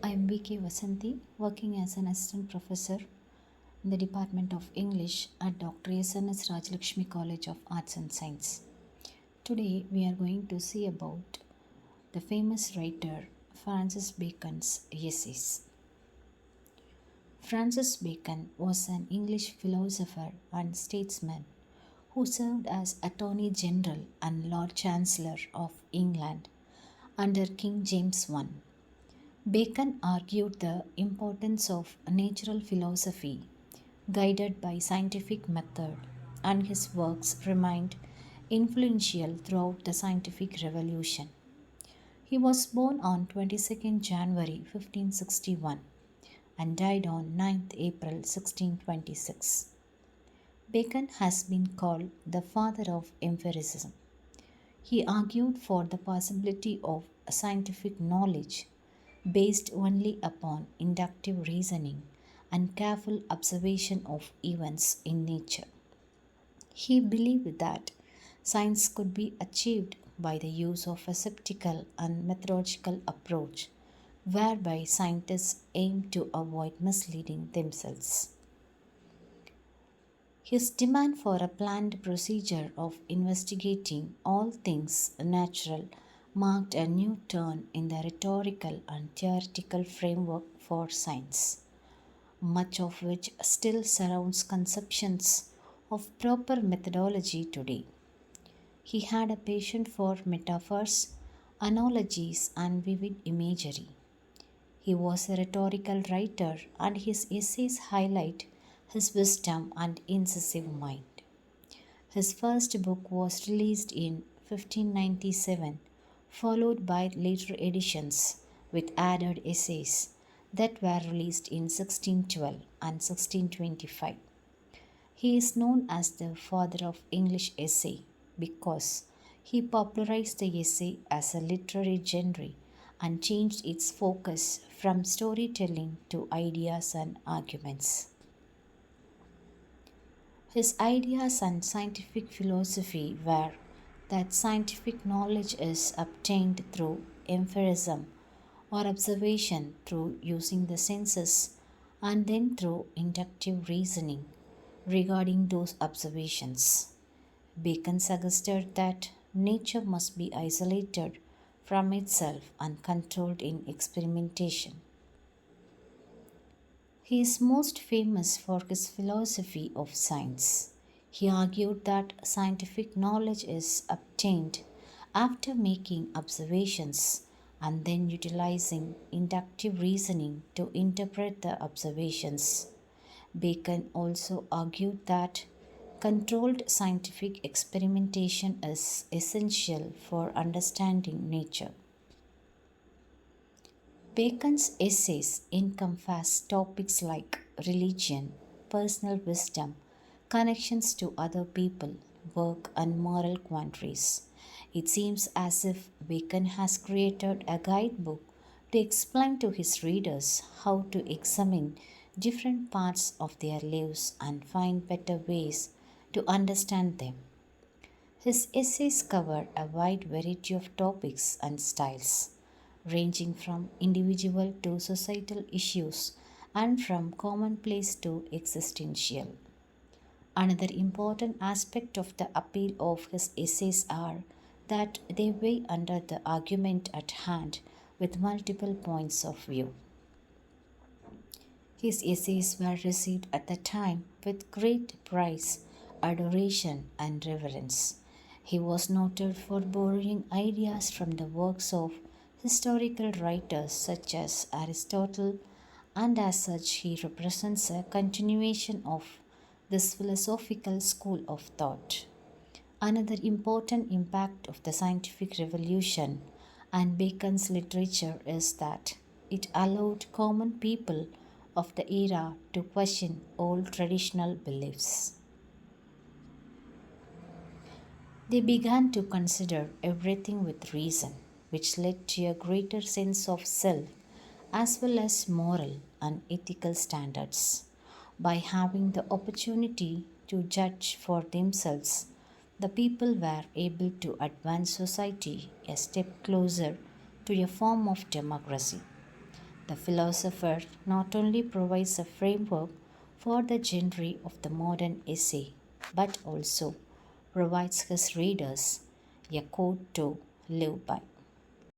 I am V.K.Vasanthi, working as an assistant professor in the Department of English at Dr.SNA's Rajalakshmi College of Arts and Science. Today we are going to see about the famous writer Francis Bacon's essays. Francis Bacon was an English philosopher and statesman who served as Attorney General and Lord Chancellor of England under King James I. Bacon argued the importance of natural philosophy guided by scientific method, and his works remained influential throughout the scientific revolution. He was born on 22nd January 1561 and died on 9th April 1626. Bacon has been called the father of empiricism. He argued for the possibility of scientific knowledge based only upon inductive reasoning and careful observation of events in nature. He believed that science could be achieved by the use of a skeptical and methodological approach, whereby scientists aim to avoid misleading themselves. His demand for a planned procedure of investigating all things natural marked a new turn in the rhetorical and theoretical framework for science, much of which still surrounds conceptions of proper methodology today. He had a passion for metaphors, analogies, and vivid imagery. He was a rhetorical writer, and his essays highlight his wisdom and incisive mind. His first book was released in 1597, followed by later editions with added essays that were released in 1612 and 1625. He is known as the father of English essay because he popularized the essay as a literary genre and changed its focus from storytelling to ideas and arguments. His ideas on scientific philosophy were that scientific knowledge is obtained through empiricism or observation through using the senses and then through inductive reasoning regarding those observations. Bacon suggested that nature must be isolated from itself and controlled in experimentation. He is most famous for his philosophy of science. He argued that scientific knowledge is obtained after making observations and then utilizing inductive reasoning to interpret the observations. Bacon also argued that controlled scientific experimentation is essential for understanding nature. Bacon's essays encompass topics like religion, personal wisdom, connections to other people, work, and moral quandaries. It seems as if Bacon has created a guidebook to explain to his readers how to examine different parts of their lives and find better ways to understand them. His essays cover a wide variety of topics and styles, ranging from individual to societal issues and from commonplace to existential. Another important aspect of the appeal of his essays are that they weigh under the argument at hand with multiple points of view. His essays were received at the time with great praise, adoration, and reverence. He was noted for borrowing ideas from the works of historical writers such as Aristotle, and as such, he represents a continuation of this philosophical school of thought. Another important impact of the scientific revolution and Bacon's literature is that it allowed common people of the era to question old traditional beliefs. They began to consider everything with reason, which led to a greater sense of self as well as moral and ethical standards. By having the opportunity to judge for themselves, the people were able to advance society a step closer to a form of democracy. The philosopher not only provides a framework for the genre of the modern essay, but also provides his readers a code to live by.